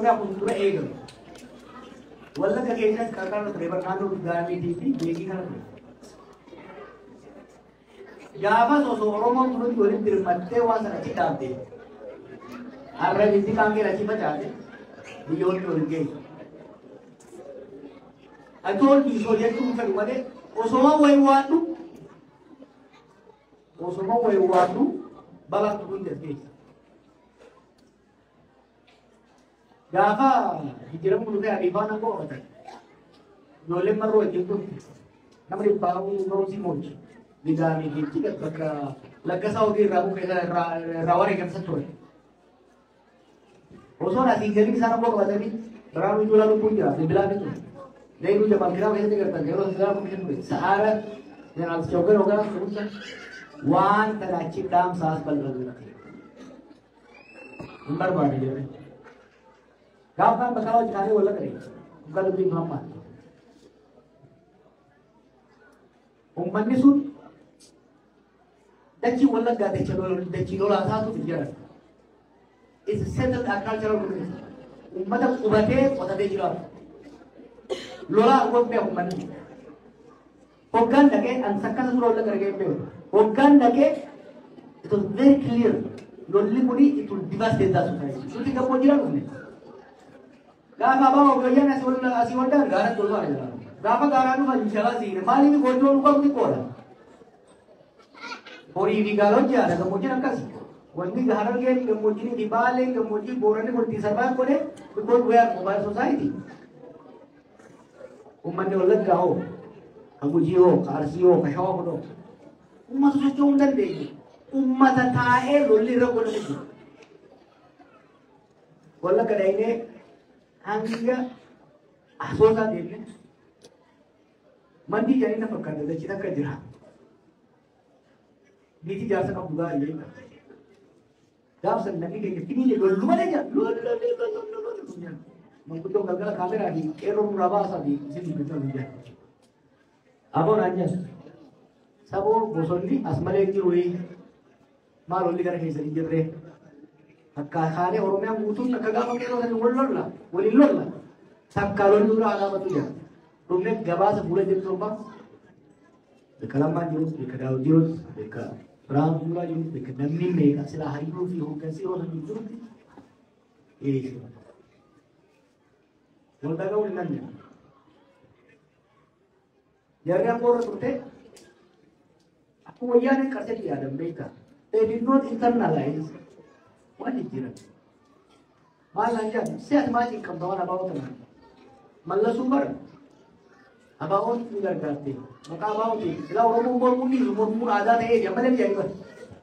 Oromiyaa kun dura eegalu. Wallagga keessatti qarqara ture naannoo Gaamiitii fi Beekii kana ture. Gaafas osoo Oromoon kunuuti walitti hirmattee waan sana achi dhaabde har'a biyyi kaangee achi facaate biyyoonni waliin geessu. Atoon dhiisoo jechuun fedhu malee osoo wayii waaddu balatti kun desgeessa. Gaafa hijiramu dhufee Habibaan angoo horatan. Ijoolleen marroo wajjin turte. Nama dhibbaa barumsi moolchi. Bidaamii jechuudha bakka laggasaa hojii irraa bukkee irraa wareegamsa ture. Osoo asiin galii isaan angoo qabatanii biraanuu ijoolaa lubbuun jira. Bilbilaa ni ture. Leeyiduu jamaan kiraa keessatti gartan yeroo isaa bukkee ture. Sa'aara jeneraal hogganaa kunuunsa waan kana achi dhaamsaas bal'aa hin barbaade jedhame. Gaafa bakka hojii kaanii walla qaree dhugaa dubbii Muhammad. Uummanni sun dachii wallaggaa dachii lolaa taatuuf jira. It's settled agricultural community. Uummata qubatee qotatee jiraatu. Lolaa gobbee uummanni. Hoggaan dhaqee an sakkasa suura wallagga dhaqee beeku. Hoggaan dhaqee it was very clear. Lolli kuni it will devastate that society. Nuti gabboo jira dhufne. Gaafa abaa ogeeyyan asii waldaan gaara tolfaa jira. Gaafa gaaraa dhufan jala siine maaliif gochoo dhufa kuti qooda. Horii fi gaalonni yaada gammoojjiin akkasi. Wanti Harargeen gammoojjiin fi Baaleen gammoojjiin Booranni walitti sarbaan godhe because we are mobile society. Uummanni wallaggaa hoo, ka Gujii hoo, ka Arsii hoo, ka Shawaa godhoo. Uummata socho'uu hin dandeenye. Uummata taa'ee lolli irra godhame jiru. Wallagga dhaynee hanga asoosaa deemne mandii jedhanii na fakkaata dachiin akka jira. Biitii jaarsa qabdu gaarii jedhama. Gaafsa namni keenya fidii lollu malee jira. Manguddoo galgala kaameraa fi qeerroo nurraa baasaa fi isin dubbifaa hin jira. Aboon anjas saboo bosonni as malee jiru maal lolli gara keessa hin jirre. Akka kaanee Oromiyaan guutuun akka gaafa qeerroo sanii waliin lolla. Takka lolli dura alaabatu jira. Dhumne gabaasa fuula jirtu tokko bakka lammaan jirutti bakka daawwii jirutti bakka biraan fuulaa jirutti bakka namni meeqa silaa hariiroo fi hooggansi yeroo sanii jirutti wanta ga'uu hin dandeenye. Jarri abboo irra turte akkuma yaadeen qarshatti yaadan beekaa. They did not internalize waan jijjiiran. Maal naan jedhan si'aati maatiin qabda waan abaa'oo tanaan. Mallasuu bara abaa'oon ni gargaarte. Maqaa abaa'ootiin silaa Oromoon mormuun ni mormuun aadaa ta'eef amma leen jedhani bara.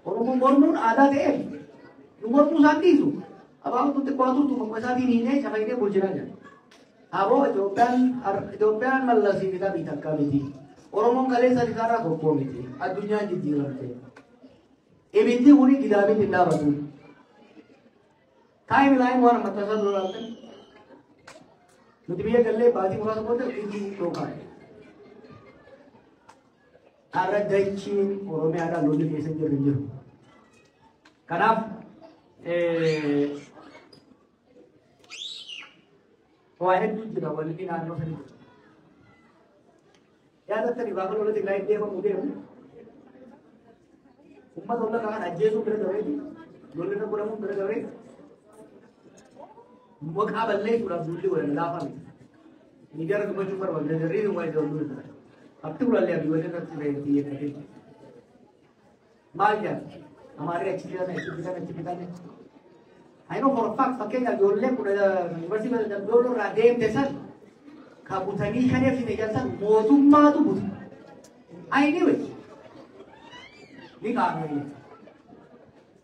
Oromoon mormuun aadaa ta'eef nu mormuu isaan dhiisu. Abaa'oon tutti qo'atuutu maqaa isaatiin hiinee cafaynee bulchinaa jira. Aboo Itoophiyaan mallasii fitaa biita akka miti. Oromoon kaleessa isaarraa tokkoo miti. Addunyaan jijjiiramte. Ibiddi kuni kitaabni hin dhaabatu. Timeline waan amma tasaa lolaaltan. Nuti biyya gallee baatii muraasa booda ibiddi dhooqaa. Har'a dachiin Oromiyaadhaan lolli keessa jirru hin jiru. Kanaaf waa hedduu jira walli naannoo sanii. Yaadattanii gaafa lola Tigraay deemamu deemu. Ummata lola kanaan ajjeesuu bira dabeeti. Lolli irra godhamu bira dabeeti. Maqaa balleessuudhaaf lolli waliin laafame. Miidiyaa irra dubbachuu barbaadu darrii hin waayee ta'uu dha. Abti ulaallee abdii waliin irratti reetii eeggate. Maal jedha? Amaarri achi fitan. I know for a fact fakkeenyaaf ijoolleen kun yuunivarsiitii Damdooloo irraa deemte san kan butanii shaneef hin eeggatan mootummaatu buta. I knew it. Ni qaamee.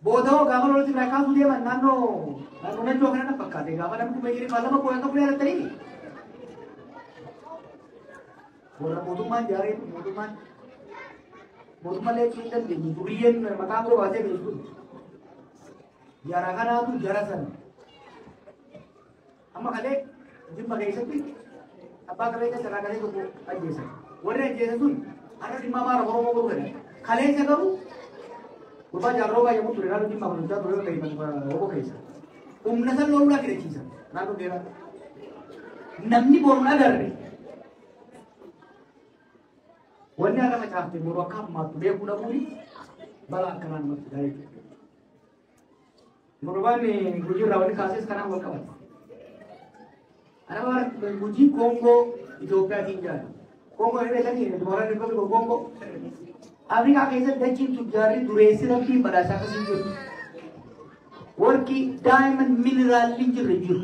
Booda'oo gaafa lolatti irraa kaasuu deeman naannoo Najjoo kana na fakkaate gaafa namni kuma jiru lama koo akka fuudhee alattanii. Warra mootummaan jaaree mootummaan leechuu hin dandeenye duriyyeen maqaan koo baasee beeku. Jara kanaatu jara sana. Amma kalee jimma keessatti abbaa qabeenya sarara kalee tokko ajjeesan. Warri ajjeesan sun har'a dhimma maara Oromoo godhu fedhan. Kaleessa garuu gurbaa jaarroo baay'ee ture naannoo dhimma kunuunsaa ture Oromoo keessa. Humna san loluudhaa fidachiisan. naannoo dheeraa. Namni boruun agarre wanni haala facaafte boru akka hammaattu beekuu dhabuuni balaa akkanaa namatti fida jechuudha. Morobaan gujiirraa wali kaases kanaan wal qabata. Ana bara gujii Koongoo Itoophiyaatiin jira. Koongoo irra ilaalanii dubaraan Rippaabilika Koongoo Afrikaa keessatti dachiin tujjaarri dureessi rabbiin badhaasaa akkasii jiru. Warqii daa'imman mineraalli jirre jiru.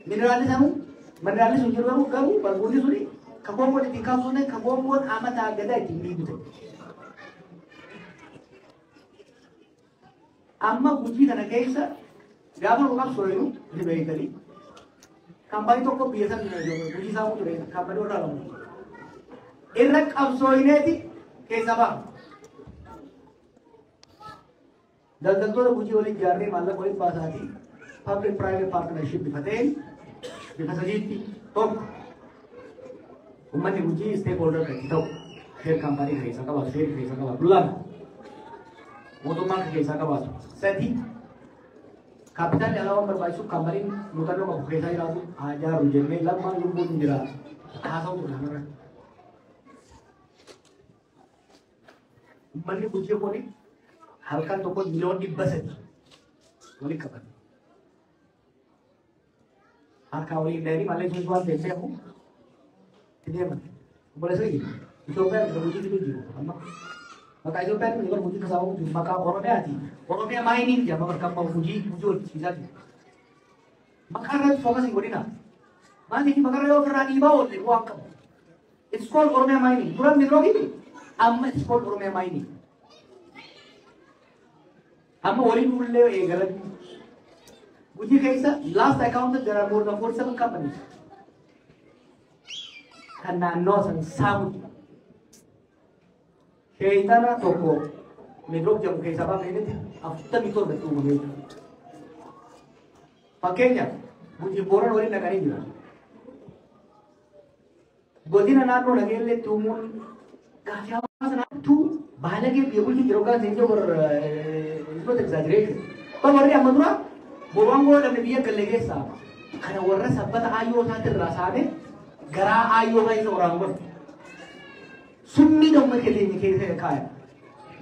Mineraalli sun jiru garuu barbuudni suni kan Koongoon ittiin kaasuun kan Koongoon amataa gadaa ittiin miidhute. Amma gujii kana keessa gaafa dhugaaf sooyinu ni beekanii kan baay'ee tokko biyya sana gujii isaa ture kan badoo irraa lamu. Irra qabsooyineeti keessa ba'a. Daldaltoota gujii waliin ijaarree maallaqa waliin baasaatii public private partnership bifa ta'een bifa sadiitti tokko uummanni gujii stakeholder kan ta'u share kaampaanii keessa qabaatu share keessa qabaatu lama mootummaan keessa qabaatu sadi kaapitaalli alaabaa barbaachisu kaampaniin muuxannoo qabu keessaa jiraatu haa ijaaru jennee lamaan lubbuun jira haasa'u ture. Uummanni gujii kuni halkan tokko miliyoon 300 waliin qaban. Harka waliin dheerii malee sun waan beekamu itti deeman. Boleh segi Itoophiyaan bisa gujii itu jiru. Amma maka Itoophiyaan juga gujii kesawamu jiru. Maka Oromia mainin dia berkembang gujii bisa jiru. Maka ada fokus yang godina. Mana ini maka ada kerana iba oleh uang kamu. It's called Oromia mining. Kurang mikro ini. Amma it's called Oromia mining. Amma wali nulle galat. Gujii kaisa last I counted there are more than 47 companies. Karena nosan samu. Keitana toko medrok jam kaisa bang ini after itu betul betul. Pakainya gujii boran wali nagari juga. Godina nano nagelle tumun kaya sana tu bahala ke biar gujii jerokan senjo ber itu exaggeration. Pemori amadura boranggo dan dia kelege sa. Karena warna sabat ayo nanti rasane gara ayo hai orang ber. Sunni dong mereka ini kaya kaya.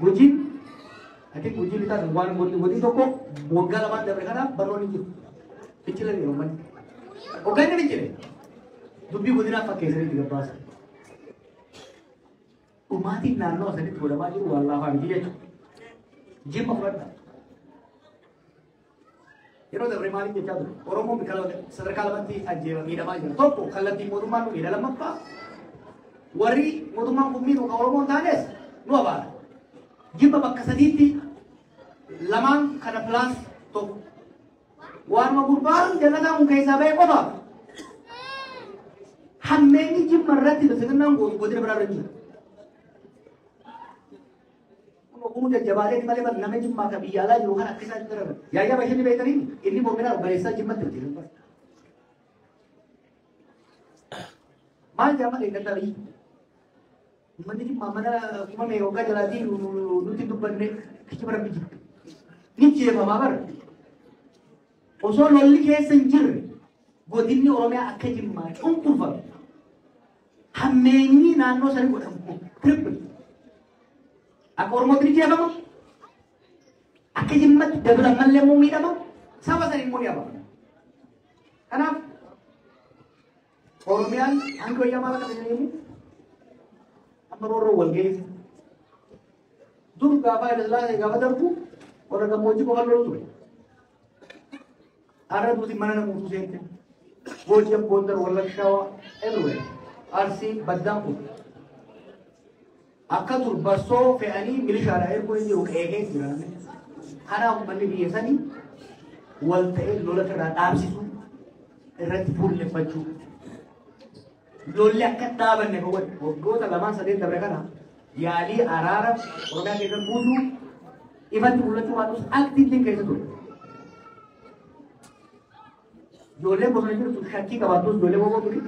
Gujii, nanti gujii kita tungguan gujii toko boga lawan dari mana baru ni. Kecil ni orang. Oke ni kecil. Dubi gujii nak pakai seri tiga bahasa. Umati nano seri tu dah baju Allah hari dia tu. Jim apa? Iro dah bermari dia jadu. Orang mau kalau sederkala mati aja ni dah baju. Toko kalau di muruman ni dalam apa? Wari muruman bumi tu kalau mau tanes. Nuh apa? Jim apa kesaditi? Lamang kada plus toko. Warna berubah jangan kamu kayak sahabat apa? Hameni jim merat itu sekarang gua tidak berada di. Kamu jadi jabatan di mana namanya jim maka biala juga kan akses itu terus. Ya macam ni betul ini momen berisa jim betul tidak. Mal zaman ini tadi. Mana jim mana cuma meoga jaladi nuti tu berne kita berapa jim. Ni cie mama ber. Osor lolli ke senjir. Godini Oromia akke jim ma umpufa. Hameni nano sari godam triple. Aku orang mesti dia apa? Aku jimat dalam malam mumi apa? Sama sering mumi apa? Karena Oromian, angko yang malah kata ini, apa orang walgay? Dulu gapa adalah gapa terbu, orang kamu juga kalau tu. Ada tu di mana namu tu sente. Wajib bondar walak kawa everywhere. Arsi badang pun. Akatur baso fe'ani milisha ada air pun ini oke jiran. Karena umpamanya biasa ni, waltae lola kerana abis itu, erat full lepaju. Lola kata benda kau buat talaman sedih mereka na. Yali arara orang kita bunuh, even bulan tu harus aktif ni kayak itu. Jole bukan itu tu kaki kawatus jole bawa tu ni.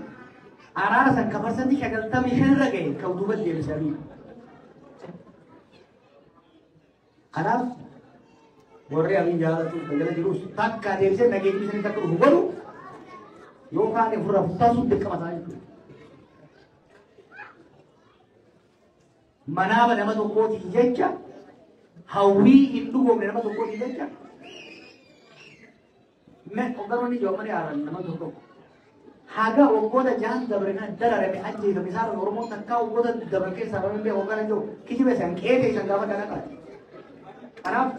Arara san kapasan ni kagak tahu misal lagi kau tu buat dia misalnya. Karena Borre yang jalan tu berjalan terus tak kader saya lagi bisa kita tu baru يوكان يفرح تاسو دكما تاني منابا نما تقول تيجا هاوي هندو قوم نما تقول تيجا मैं उधर नहीं जो मैंने आ रहा है नमक धोतो हागा उगोदा जान दबरना डर रहे में अच्छी तो मिसाल नॉर्मल तक्का उगोदा दबर के सारे में होगा ना जो किसी में संख्या के संगावा जाना का अनाप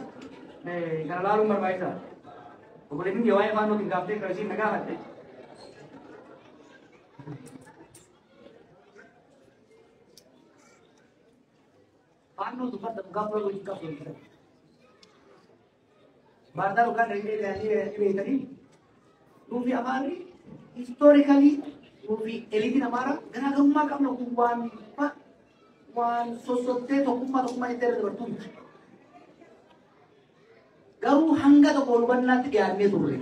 करलालू मरवाई था वो बोले कि जवाई फानो की गापते कृषि नगा हते फानो तो पता गापलो को गापलो Barda bukan dari tadi movie amari historically movie elite amara gana gamma kam no kuwan pa wan sosote to kuma iter bertu garu hangga to korban nat gyan me turre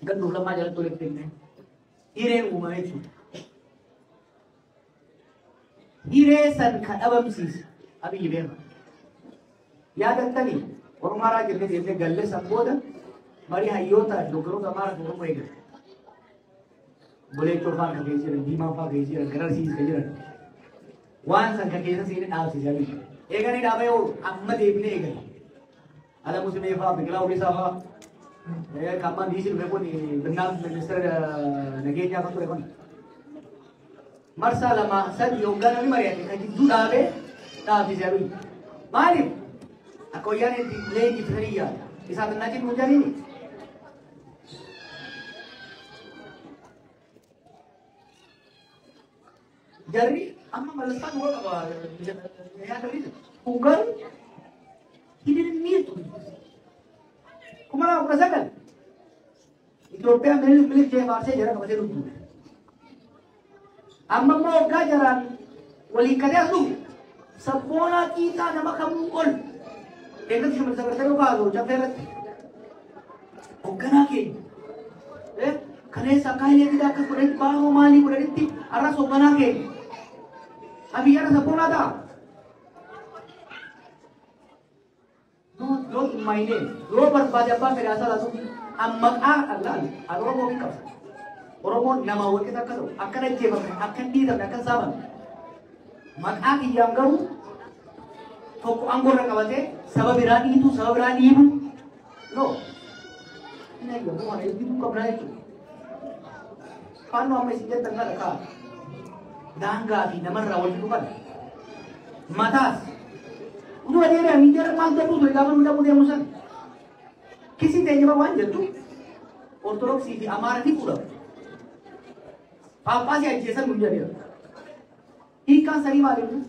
gandu lama jalan tulik tinne ire umai chu ire san khadabam sis abi ibe याद आता नहीं और हमारा जितने जितने गल्ले संबोधन हमारी हाइयोता डोकरों का हमारा दोनों को एक बोले चोफान का केसी रन दीमा फा केसी रन गरर सीज केसी रन वान संख्या केसी सीने नाव सीज अभी एक नहीं डाबे वो अम्मा देवने एक नहीं अदा मुझे फा बिगला उड़ीसा फा ये कामान दीसिल में कोनी बन्ना मिनिस्टर नगेनिया का तो एक नहीं मरसा लमा सर योगा नहीं मरिया थी कि दूध आवे नाव सीज अभी मालिक Aku yang ini lagi teriak, bisa tenang muncul ini. Jadi, amma melesak gua apa? Ya dari Google ini ni tu. Kumala aku rasakan. Ethiopia milik je bahasa jarak macam tu. Amma mau gajaran wali kerja tu. Sekolah kita nama kamu ol. एक दिन समझ सकते हो बात हो जब फिर ओकना के खने सकाई ने दिला का कुरेट बाहो माली कुरेट ती अरस ओकना के अभी यार सपोना था दो महीने दो पर बाद जब मेरे ऐसा लगा अम्मा अल्लाह अरों को भी कर ओरों nama वो kita करो akan aja bang akan di dalam akan sama mak aki yang kau Toko anggur nak awak sabab berani itu no ini aja bukan itu bukan berani itu kan nama sihir tengah dekat dangga di nama rawat itu kan matas udah ada yang minta mantap tu sudah kapan muda musan kisi tanya bawa aja tu ortodoksi di amara di pura apa sih aja san muda dia ikan sari malu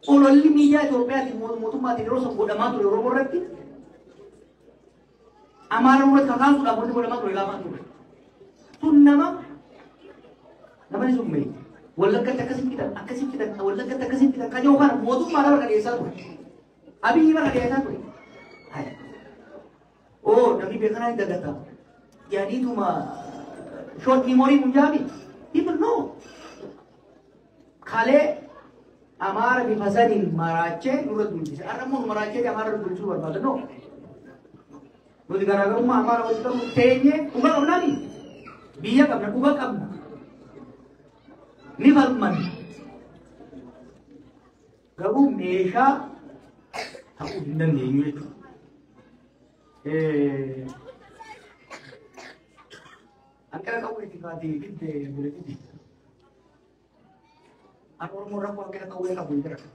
Ololli media Ethiopia di mootummaa yeroo san godhamaa ture Oromoo irratti Amaara irratti kan suudhaan wanti godhamaa ture ilaamaa ture. Sun nama ni summee Wallaggatti akkasitti fidan kan yoo kana mootummaa irra qadeessaa ture. Abiyyi irra qadeessaa ture. Oo namni beekanaa hin dagata. Yaaniituma short memory Punjaabi. People know. Kalee Amara di fasadin marace nurut dulci. Aramu marace di amara dulci berbeda no. Budi gara-gara rumah amara waktu itu tehnya uga kam nani. Biya kam na uga kam. Ni falman. Gabu mesha tahu dindan ni itu. Angkara kau itu kati kita boleh itu. Aku orang mau kita kau yang kabur kerana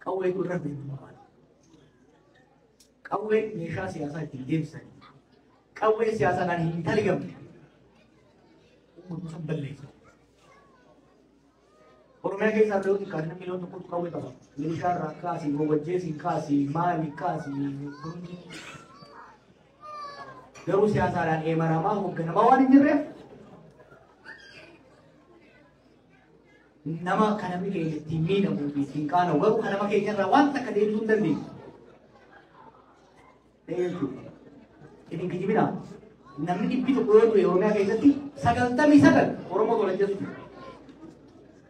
kau itu rapi kau nisha siasa tinggi sekali kau siasa nani intelligent untuk sembelih orang mereka yang selalu di karena milon tu kau itu apa nisha rakasi wajah singkasi malikasi terus siasa dan emarama mungkin bawa ni jereh nama kanami ke timi na mubi tingkana garu kanama ke kan rawan tak ada itu tadi itu ini kijibina namni tipi to koyo to yorona ke jati sagal tami sagal oromo to lajja su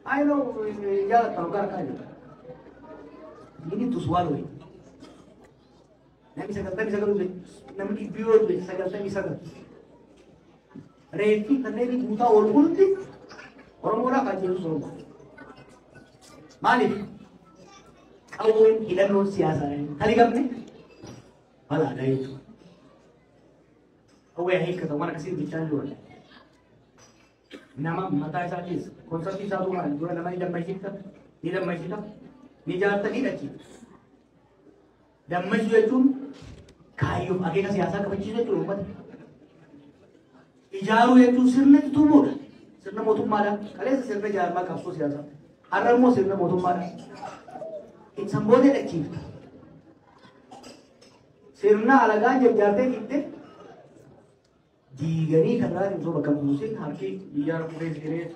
I know ya tarukar ka ini tu swallow Namni sagaltamii sagaluu namni biyyoo sagaltamii sagal. Reetii kanneen guutaa ol hundi Oromoodhaa kan jedhu sooma. Maaliif? Qawween hidhannoon siyaasaa kan hiikamne balaadha jechuudha. Qawwee hiikkatan waan akkasiin bichaan jiru. Nama mataa isaatiis konsartii isaa tumaan dura nama ni dammachiifta, ni jaarta, ni dhachiifta. Dammachuu jechuun kaayyoof akeeka siyaasaa qabachiisuu jechuudha uummata. Ijaaruu jechuun sirna tumuudha. Sirna mootummaadhaan kaleessa sirna jaarmaa qabsoo siyaasaa. Har'a immoo sirna mootummaadhaan. Ibsan boodee dhachiifta. Sirna alagaan jajjaartee dhiittee diiganii kan raadii osoo bakka buusin harki biyyaa fuudhee siree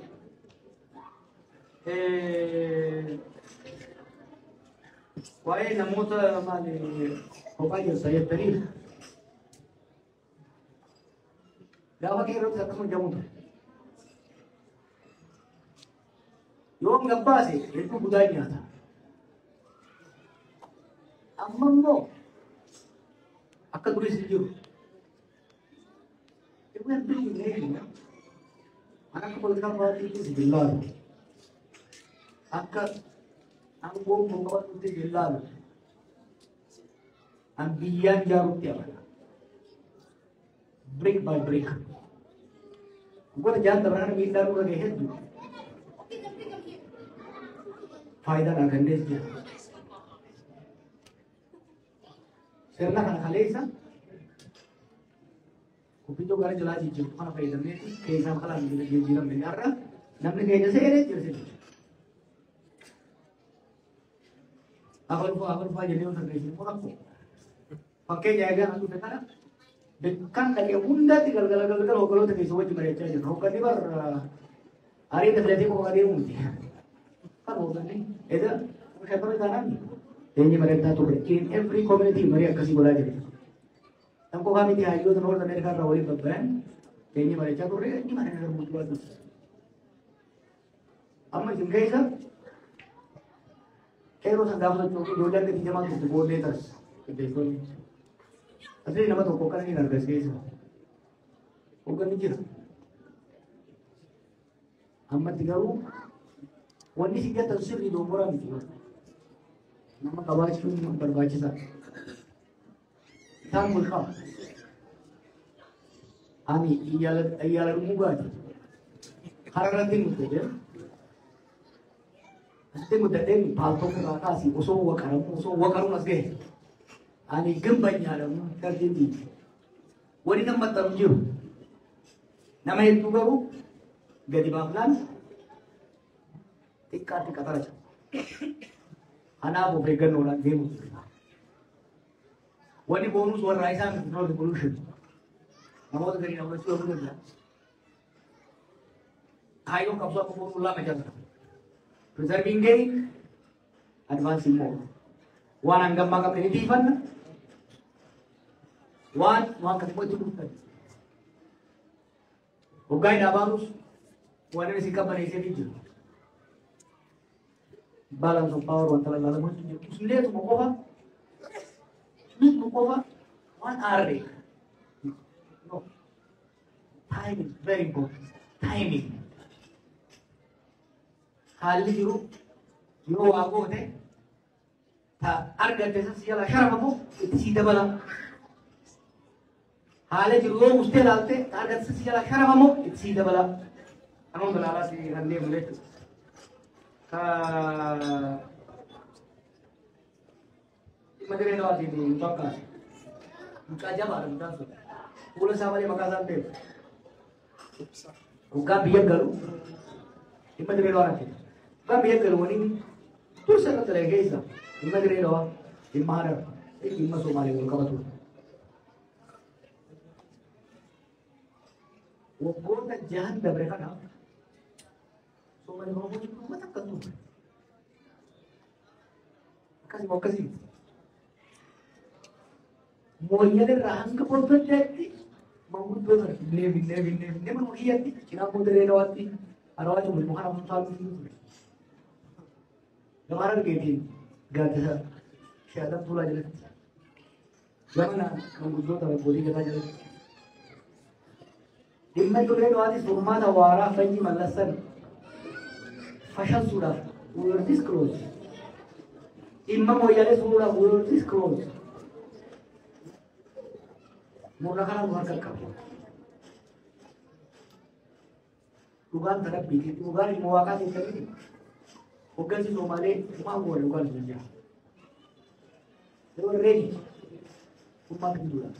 waa'ee namoota maali kophaa jirsa jettanii gaafa kee irratti akkasuma jamuudha. Yoon gabbaase hedduu budaa nyaata. Amma immoo akka durii si jiru. Ibu yang dulu ini, anak kepolisian parti itu sebelah. Angkat, angkut membawa itu sebelah. Ambian jauh tiap hari. Brick by brick. Gua jangan terang minta lu lagi head. Faedah nak gandes dia. Serna kan khalisa. Kupito gara jala jijjiir kana fayyadamee keessaa kalaan jijjiiramne har'a namni keenya seenee jirti. Afaan faa jennee osoo keessi immoo rakko. Fakkeenya eegaa dhufe kana kan dhaqee hundatti galgala hoggoloota keessa wajji mari'achaa jiru. Hogganni bar ariita filatee qofa adeemuuti. Kan hogganni edaa shakkama taanaan eenyu mari'ataa turre. In every community marii akkasii godhaa jiru. Tamko kami di Hayo dan North America rawali babban ini mereka turre ini mana negara mutua tu. Amma jengkai sah. Kero sanggah tu cuci dolar ke tiga malam tu boleh tas. Kedekon. Asli nama tu kokar ni nargas ke sah. Kokar ni kira. Amma tiga ru. Wani sih dia tersir di dua orang itu. Nama kabar itu berbaca sah. Tambul kau, ani iyalah rumah Harang nanti muda je, nanti muda deng palto kerana si uso wakarum asge, ani gembanya dalam terjadi. Wadi nama terjun, nama itu baru, gadi banglan, tikat aja. Anak boleh gan orang game. Wani bonus warna isang no revolution. Namun dari nama itu apa dia? Ayo kapsul aku formula macam tu. Preserving gain, advancing more. Wan anggap maka penitipan, wan ketemu itu bukan. Ugai na bagus, wan ini sikap manusia itu. Balance of power wan telah lalu itu. Sudah tu mau apa? Over 1 hour. No. Time is very important. Timing. Hali jiru wago hote. Ta arga desa siyala sharamamu isi dabala. Hali jiru uste dalte arga desa siyala sharamamu isi dabala. Anong dalala si hande mulet. Madre no así ni toca. Muka jawab ada tu. Pulau sama dia makan sampai. Muka biar galu. Ini madre no así. Muka biar galu ni. Terus saya kata lagi isa. Ini madre no. Ini mahar. Ini masuk mari muka betul. Wogota jahan dah mereka nak. So mari mau punya rumah tak ketu. Kasih mau kasih. Moya de rahang ke produk jadi, mahu tu bine mana iya ti, cina pun dari lewat ti, arwah cuma bukan apa soal itu. Kemarin ke ti, gak ada, siapa pula jadi. Gamana manguddoota abbootii gadaa jalatti. Dhimma duree dhuwaati furmaata waaraa fanyii mallassan fashalsuudhaaf we will disclose. Dhimma mooyyalee fuudhuudhaaf we will disclose. Murna kanaan nu harka qabu. Dhugaan tarabbiiti. Dhugaan immoo waaqaa keessatti hoggansi Somaalee dhugaan goone dhugaan hin jiru. They were ready. Ummat Hinduudha.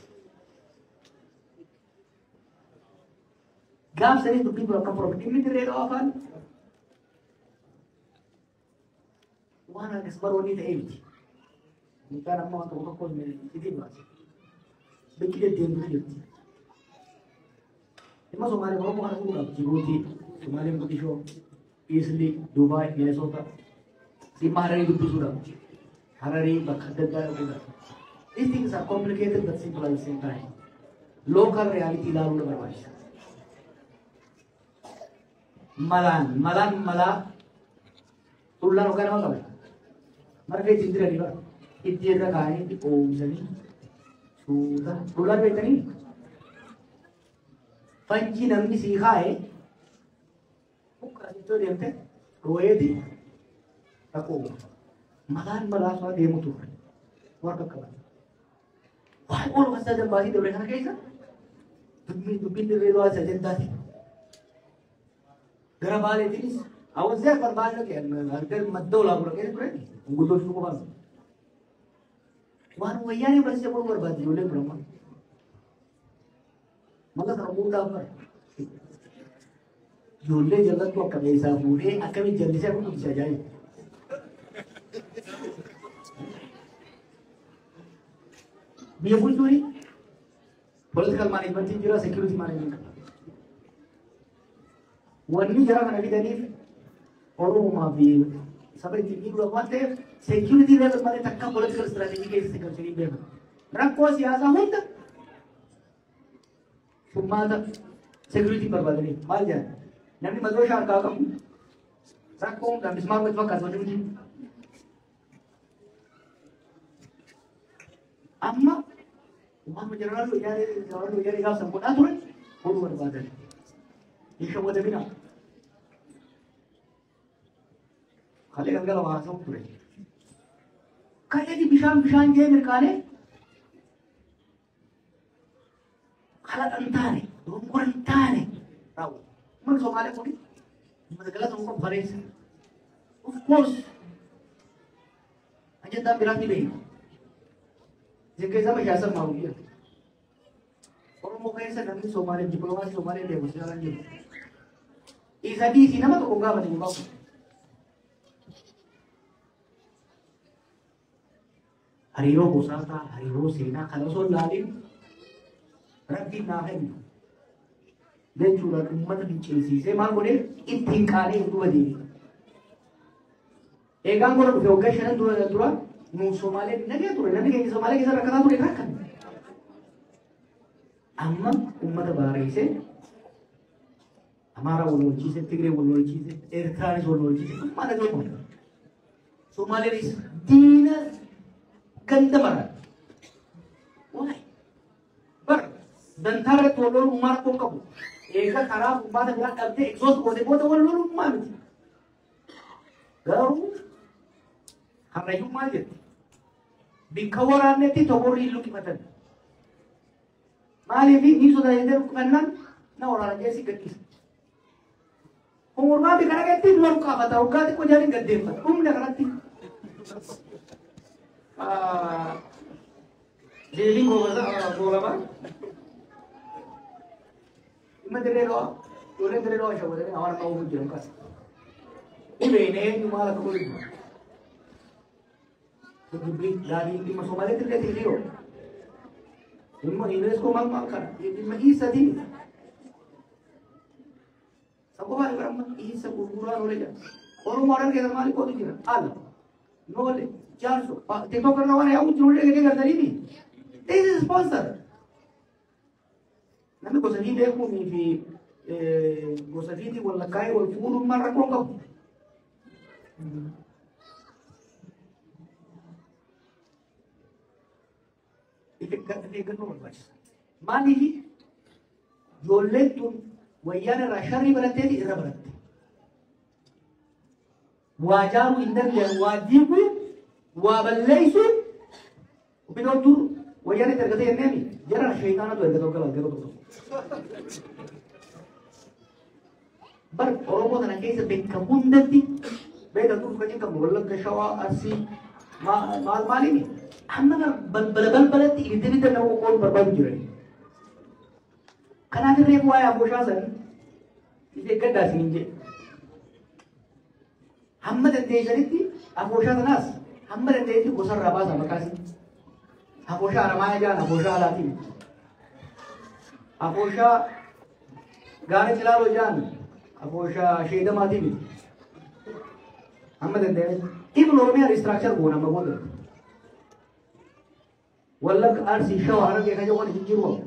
Gaaf sanii dubbii dura akka furamu dhimmi dirree dhawaa afaan waan akkas baroonni ta'ee miti. Mucaan amma waan tokko tokko itti baase. Bakki deddeemtuu jirti. Dhimma Somaalee Oromoo kana fuudhaaf Jibuutii, Somaalee Mogadishoo, Iisli, Dubaay, Minesoota dhimma Hararii dubbisuudhaaf Hararii bakka adda addaa dhaquudhaaf. These things are complicated but simple at the same time. Local reality ilaaluu na barbaachisa. Malaan tullaan hoggaa nama qaban. Marga ittiin jiranii bara. Itti irra kaa'anii itti oomishanii suuta. Tullaan beektanii fanjii namni sii kaa'e buqqaasittoo deemte dhooyeeti dhaquu. Malaa isaa deemu turre. Waan qaqqaban. Waan oolu kan sadan baasii dabre kana keessa dubbiin dirree dhuwaa isa jendaati. Gara baaleetiinis awwaazee barbaadna kennan argan madda olaanaa keessa turani guddoo shuu qofaan. Waan wayyaanee barsiisee boru barbaadde ijoollee birama. Mala kana muudaaf bara. Ijoollee jallattuu akka meeshaa fuudhee akkamiin jallisee akka guddisa ajaa'iba. Biyya bulchuuni political management jira, security management. Wanni jira kana fidaniif Oromoo fi saba itti dhiibuudhaaf waan ta'eef security level malee takka political strategy keessatti galchanii beeku. Rakkoo siyaasaa hunda furmaata security barbaadanii maal jedhan namni madooshaa harkaa qabu rakkoo hundaan bismaan wajji fakkaatu wanni hundi. Amma waan jeneraal wayyaanee gaafsan godhaa ture oduu barbaadan. Hin shawwataminaa. Kalee galgala haasa'u ture. Kaleeti bishaan jee mirkaanee haladhan taane dongoran taane raawwu. Uummanni Somaalee kuni uummata galata uummata bareessa. Of course ajandaan biraatti beeku. Jengkeessa masyaasan maawuyya. Oromoo keessa namni Somaalee dippiloomaasii Somaalee deemu siraan jiru. Isa diisii nama tokko gaafate hin bahu. Hariiroo gosaataa, hariiroo seenaa kana osoo hin laaliin rabbiin naa kennu. Jechuudhaan uummata fincilsiisee maal godhee ittiin qaalee hin duba deebiin. Eegaan godha dhufe waggaa shanan dura nu Somaalee nagee ture namni keenya Somaalee keessa rakkataa ture rakkan. Amma uummata baareessee Amaaraa wal lolchiise, Tigree wal lolchiise, Eertiraanis wal lolchiise, uummata keenya. Somaaleenis diina ganda bara. Why? Bar dantaa irratti wal lolu uumaa rakkoo qabu. Eega karaa uummata biraa dhabdee egzoos gootee booda wal lolu uumaa miti. Garuu harrayyuu maal jette? Bikka waraannetti tokkorrii luqqifatan. Maaliif ni sodaatee luqqifannaan na waraana jeessi gadhiisa. Umurmaa bika dhaqetti dura luqqaafata waggaa xiqqoo jaaliin gaddeeffata. Humna kanatti. Deebiin goolaba. Dhimma dirree dhawaa. Ijoolleen dirree dhawaa shawwatanii awwaara qabuuf jiran kaasa. Dhibeenee eenyumaa lafa godhu. Dari di Somalia tidak video. Ini Inggris kau makan ini isa di. Sabuhan orang isa kuburan oleh dia. Orang kita mari kau di al. Nole, jangan. Tengok kerana orang yang ucap oleh kita dari ini. This is sponsor. Nanti kau sendiri deh kau mimpi kau sendiri wala kai wala furu marah kau. eeggannoo barbaachisa. Maaliif ijoolleen tun wayyaan irraa sharrii baratteeti irra baratte. Waa jaaruu hin danda'an, waa diiguu, waa balleessuun bineeldu wayyaan itti argatee jenneemi jara sheeyitaanatu erga tokko gabaa gaba tokko. Bar Oromoo kana keessa beeka hundatti beeka tuuf kan jedhamu Wallagga Shawaa Arsii maaliimi amma balbalatti ibidda nama qoqqoon barbaadu jirani. Kanaaf reefu waa'ee abooshaa sanii ishee gaddaa siin jedhe. Hamma dandeessanitti abooshaa sanaas hamma dandeessetti gosarraa baasa maqaasi. Abooshaa aramaa jaan abooshaa alaatiin. Abooshaa gaara cilaaloo jaan abooshaa sheedamaatiin. Hamma dandeessetti. Ibn Oromiyaa restructure goona amma booda. Wallagga Arsii Shawaa Harargee kan jedhamu jijjiiruu.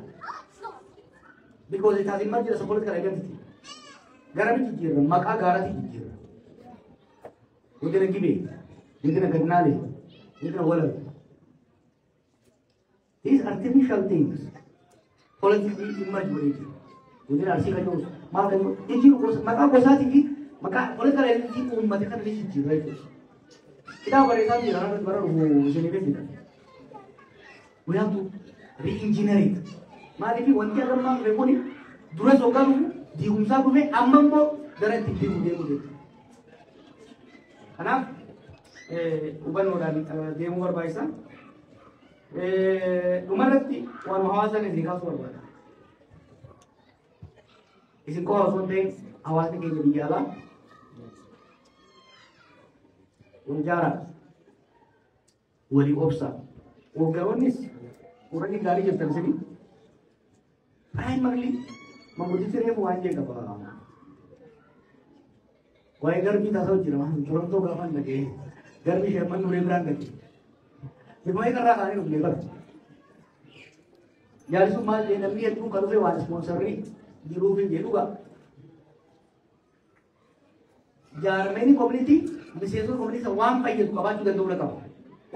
Because it has emerged as a political identity. Garami jijjiirra maqaa gaaraati jijjiirra. Godina Gibee, godina Gadnaalee, godina Walag. These artificial things politically emerge with it. Godina Arsii kan jedhamu maal kan jedhamu jijjiiruu maqaa gosaatii fi maqaa political identity uummata kana jijjiirra jechuudha. Kitaaba bareedaa jira bara dhufu isinii beekudha. We have to re-engineer it. Maaliif wanti agammaa dhufe kuni dura soqaa dhufu diigumsaa dhufe amma immoo gara itti deemu jechuudha. Kanaaf hubannoodhaan deemuu barbaachisa. Dhumarratti waan hawaasaan isin kaasuu barbaada. Isin qofa osoo hin ta'in hawaasni keenya biyya alaa Unjara wali obsa waggaroonnis warri gaarii jirtan sini primarily mamuditi reefu waan jee qaba waa'ee garbii taasoo jira torontoo gaafan dhagee garbii sheemman nuree biraan dhagee bifamee karraa kaanii dhufne bara jaalisuun maal jee namni hedduu kan dhufe waan ispoonsarrii jiruuf hin jedhuga jaarmeeni community miseensota community waan fayyadu qabaachuu danda'uu qaba.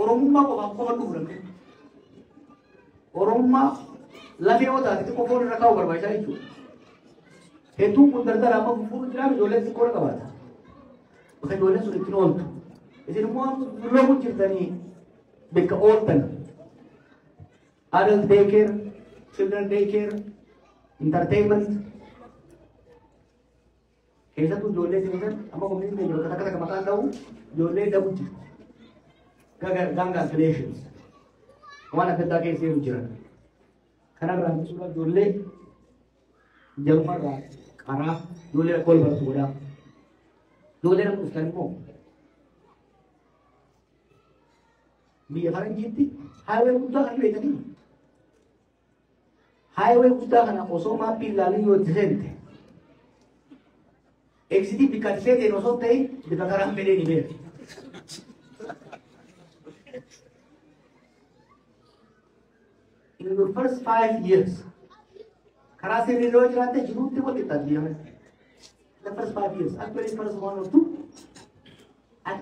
Oromummaa qofaaf qofa dhufu dhabne. Oromummaa lafee yoo taate qofoon irra kaa'u barbaachisaa jechuudha. Hedduun kun dardara amma fufuun jiraatu ijoolleen xiqqoo qabaata. Bakka ijoolleen sun ittiin ooltu. Isin immoo looguu jirtanii bakka ooltan. Adult daycare, children daycare, entertainment. Keessattuu ijoollee sinisan amma koominiin keenya bakka takka takka maqaan ta'u ijoollee dhabu jiru. Ganga affiliations waan adda addaa keessa jiru jiran. Kanarraa bisuudhaaf ijoollee jarumarraa qaraa ijoollee kol baratu godhaa. Ijoollee nama dhuftan immoo biyya faranjiitti haayawee guddaa kan beekanii. Haayawee guddaa kana osoo maappii ilaalii yoo itti seente Exiti bika sede no sote bika karam bede ni ber. In the first 5 years, karase ni loj rate jiruti ko kita diya. The first 5 years, actually first 1 or 2, at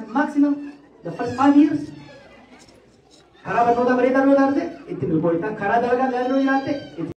maximum the first 5 years. Kara banota berita no darte, itu bil bolita kara dalaga lalo rate, itu